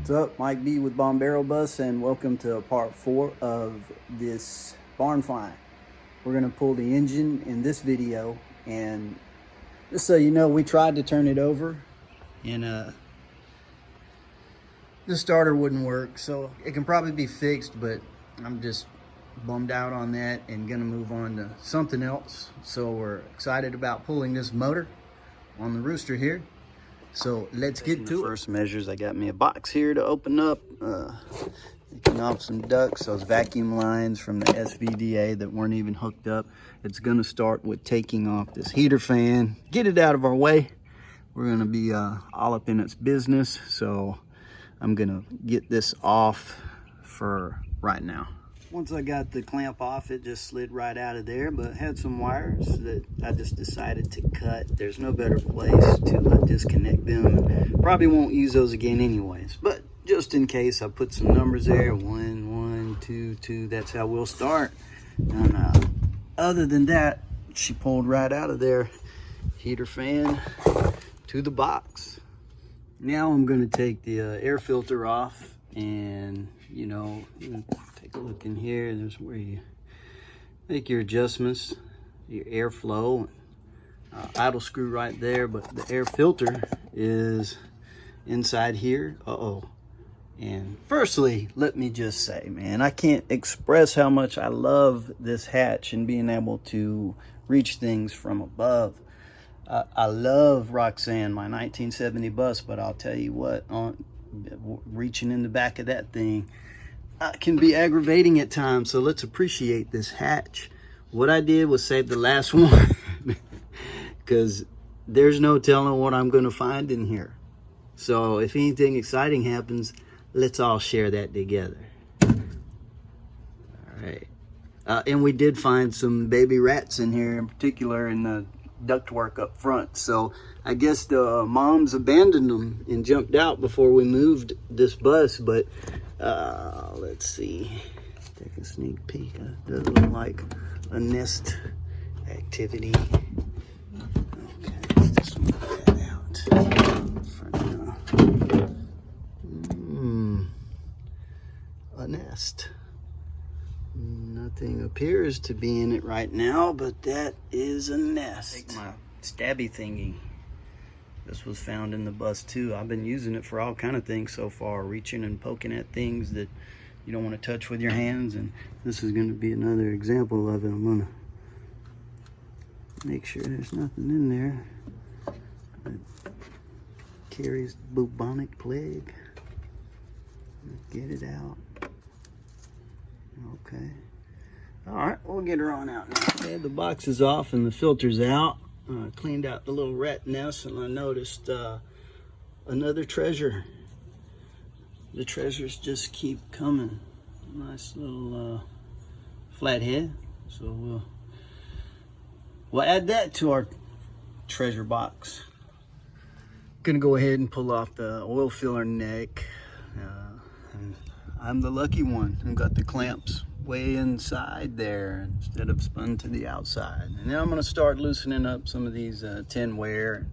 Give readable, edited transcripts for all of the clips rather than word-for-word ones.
What's up? Mike B with Bombero Bus, and welcome to part 4 of this barn find. We're going to pull the engine in this video, and just so you know, we tried to turn it over and the starter wouldn't work, so it can probably be fixed, but I'm just bummed out on that and gonna move on to something else. So we're excited about pulling this motor on the Rooster here. So let's get to it. First measures, I got me a box here to open up, taking off some ducts, those vacuum lines from the SVDA that weren't even hooked up. It's gonna start with taking off this heater fan, get it out of our way. We're gonna be all up in its business, so I'm gonna get this off for right now. Once I got the clamp off, it just slid right out of there, but had some wires that I just decided to cut. There's no better place to disconnect them. Probably won't use those again anyways, but just in case, I put some numbers there. 1, 1, 2, 2. That's how we'll start. And other than that, she pulled right out of there. Heater fan to the box. Now I'm going to take the air filter off, and you know, take a look in here. There's where you make your adjustments, your airflow, idle screw right there, but the air filter is inside here. And firstly, let me just say, man, I can't express how much I love this hatch and being able to reach things from above. I love Roxanne, my 1970 bus, but I'll tell you what, reaching in the back of that thing can be aggravating at times. So let's appreciate this hatch. What I did was save the last one because there's no telling what I'm going to find in here. So if anything exciting happens, let's all share that together. All right. And we did find some baby rats in here, in particular in the ductwork up front. So I guess the moms abandoned them and jumped out before we moved this bus. But let's see, take a sneak peek. It does look like a nest activity. Okay, let's just move that out for now. A nest. Nothing appears to be in it right now, but that is a nest. Take my stabby thingy. This was found in the bus too. I've been using it for all kind of things so far, reaching and poking at things that you don't want to touch with your hands, and this is going to be another example of it. I'm going to make sure there's nothing in there that carries bubonic plague. Get it out. Okay. All right, we'll get her on out now. Okay, the box is off and the filter's out. Cleaned out the little rat nest, and I noticed another treasure. The treasures just keep coming. Nice little flathead. So we'll add that to our treasure box. Gonna go ahead and pull off the oil filler neck. And I'm the lucky one who got the clamps way inside there instead of spun to the outside. And now I'm going to start loosening up some of these tin wear,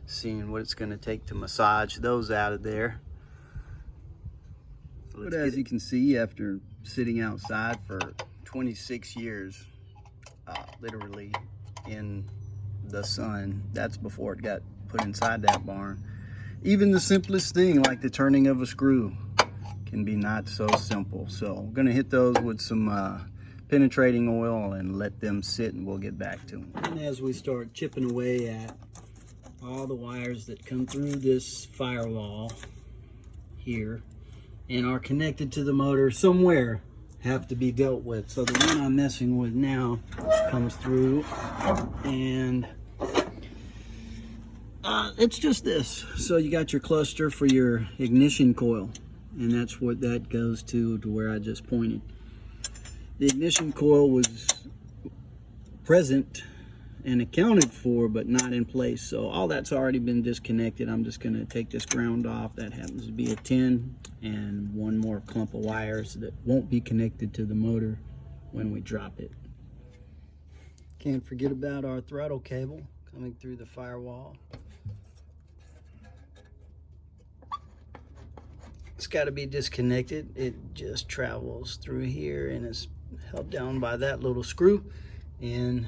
seeing what it's going to take to massage those out of there. So but as you can see, after sitting outside for 26 years, literally in the sun, that's before it got put inside that barn. Even the simplest thing like the turning of a screw can be not so simple. So I'm gonna hit those with some penetrating oil and let them sit, and we'll get back to them. And as we start chipping away at all the wires that come through this firewall here and are connected to the motor somewhere, have to be dealt with. So the one I'm messing with now comes through, and it's just this. So you got your cluster for your ignition coil, and that's what that goes to where I just pointed. The ignition coil was present and accounted for, but not in place. So all that's already been disconnected. I'm just gonna take this ground off. That happens to be a 10, and one more clump of wires that won't be connected to the motor when we drop it. Can't forget about our throttle cable coming through the firewall. it's got to be disconnected. It just travels through here and is held down by that little screw. And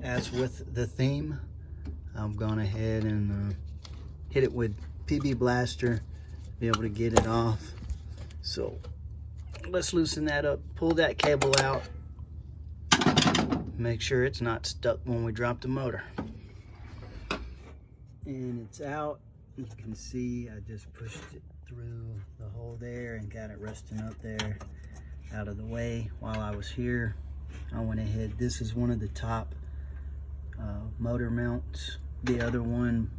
as with the theme, I've gone ahead and hit it with PB Blaster, be able to get it off. So let's loosen that up, pull that cable out, make sure it's not stuck when we drop the motor. And it's out. You can see I just pushed it through the hole there and got it resting up there out of the way. While I was here, I went ahead, this is one of the top motor mounts. The other one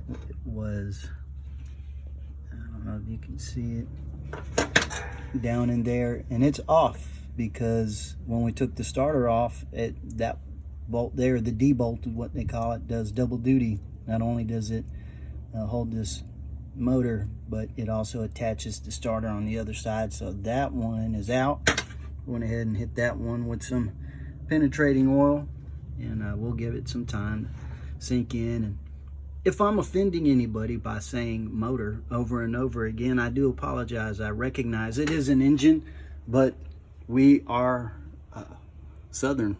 was, I don't know if you can see it down in there, and it's off because when we took the starter off, that bolt there, the D bolt is what they call it, does double duty. Not only does it hold this motor, but it also attaches the starter on the other side. So that one is out. Went ahead and hit that one with some penetrating oil, and we'll give it some time to sink in. And if I'm offending anybody by saying motor over and over again, I do apologize. I recognize it is an engine, but we are Southern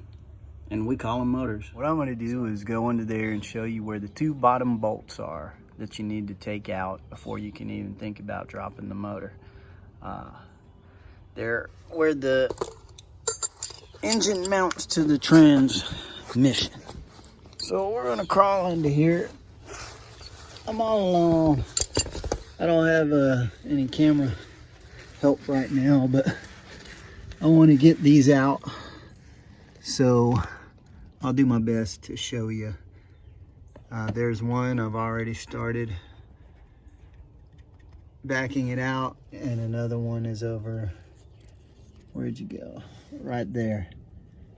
and we call them motors. What I'm going to do is go under there and show you where the two bottom bolts are that you need to take out before you can even think about dropping the motor. They're where the engine mounts to the transmission. So we're going to crawl into here. I'm all alone. I don't have any camera help right now, but I want to get these out. So I'll do my best to show you. There's one I've already started backing it out, and another one is over, where'd you go? Right there.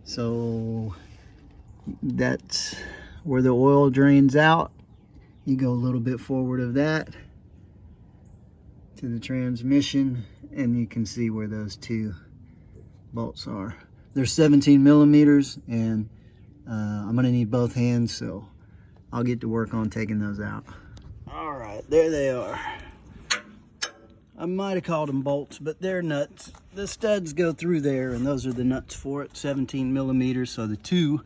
So that's where the oil drains out. You go a little bit forward of that to the transmission, and you can see where those two bolts are. They're 17 millimeters, and I'm gonna need both hands, so I'll get to work on taking those out. All right, there they are. I might have called them bolts, but they're nuts. The studs go through there, and those are the nuts for it, 17 millimeters. So the two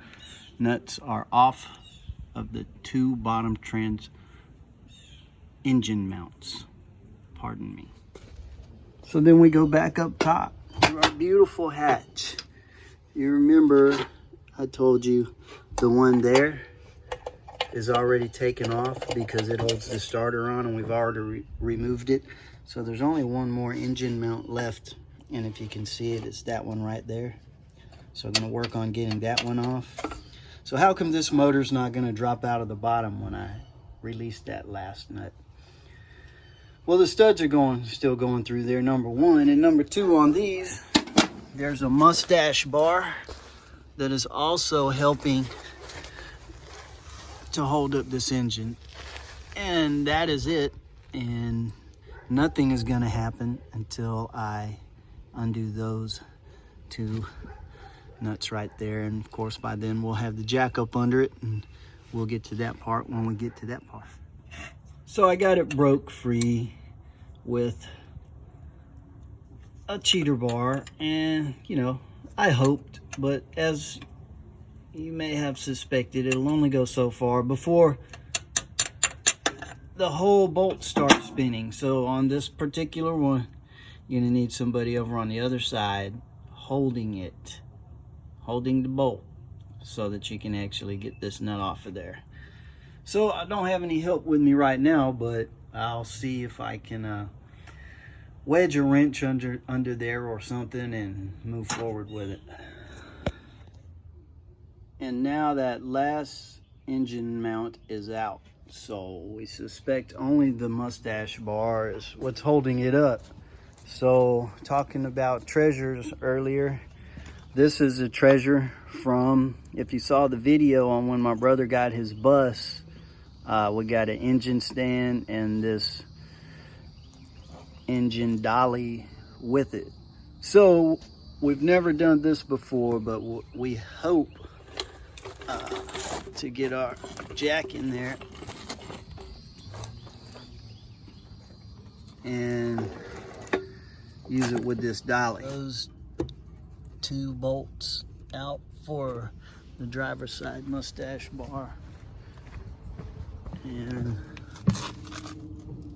nuts are off of the two bottom engine mounts. Pardon me. So then we go back up top to our beautiful hatch. You remember I told you the one there is already taken off because it holds the starter on, and we've already removed it. So there's only one more engine mount left, and if you can see it, it's that one right there. So I'm gonna work on getting that one off. So how come this motor's not gonna drop out of the bottom when I release that last nut? Well, the studs are still going through there, number one. And number two, on these, there's a mustache bar that is also helping to hold up this engine. And that is it. And nothing is gonna happen until I undo those two nuts right there. And of course, by then we'll have the jack up under it, and we'll get to that part when we get to that part. So I got it broke free with a cheater bar, and you know, I hoped, but as you may have suspected, it'll only go so far before the whole bolt starts spinning. So on this particular one, you're gonna need somebody over on the other side holding it, holding the bolt, so that you can actually get this nut off of there. So I don't have any help with me right now, but I'll see if I can wedge a wrench under there or something and move forward with it. And now that last engine mount is out. So we suspect only the mustache bar is what's holding it up. So talking about treasures earlier, this is a treasure from, if you saw the video on when my brother got his bus, we got an engine stand and this engine dolly with it. So we've never done this before, but we hope to get our jack in there and use it with this dolly. Those 2 bolts out for the driver's side mustache bar, and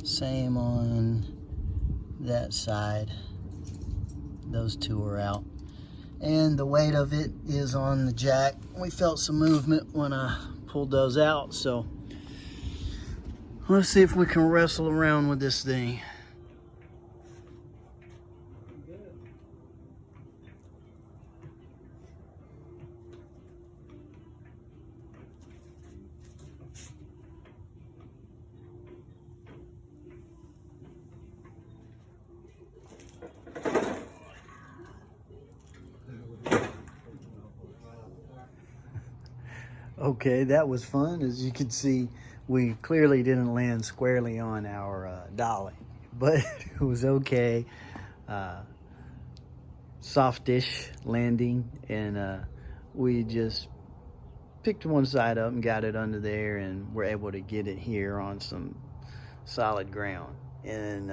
same on that side. Those 2 are out, and the weight of it is on the jack. We felt some movement when I pulled those out, so let's see if we can wrestle around with this thing. Okay, that was fun. As you can see, we clearly didn't land squarely on our dolly, but it was okay. Softish landing, and we just picked one side up and got it under there, and we're able to get it here on some solid ground. And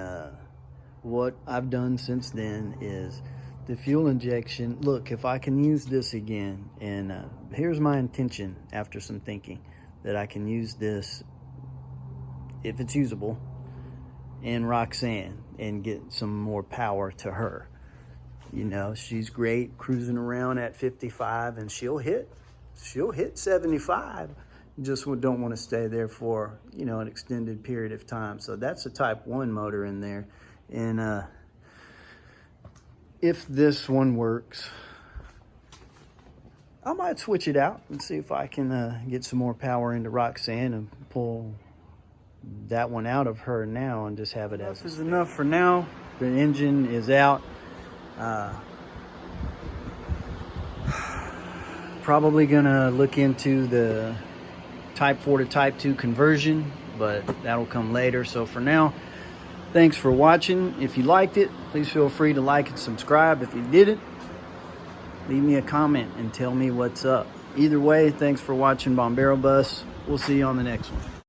what I've done since then is the fuel injection. Look, if I can use this again, and here's my intention after some thinking, that I can use this, if it's usable, in Roxanne and get some more power to her. You know, she's great cruising around at 55, and she'll hit 75. Just don't want to stay there for, you know, an extended period of time. So that's a Type 1 motor in there. And if this one works, I might switch it out and see if I can get some more power into Roxanne and pull that one out of her now and just have it as is. Enough for now. The engine is out. Probably gonna look into the Type 4 to Type 2 conversion, but that'll come later. So for now, thanks for watching. If you liked it, please feel free to like and subscribe. If you didn't, leave me a comment and tell me what's up. Either way, thanks for watching Bombero Bus. We'll see you on the next one.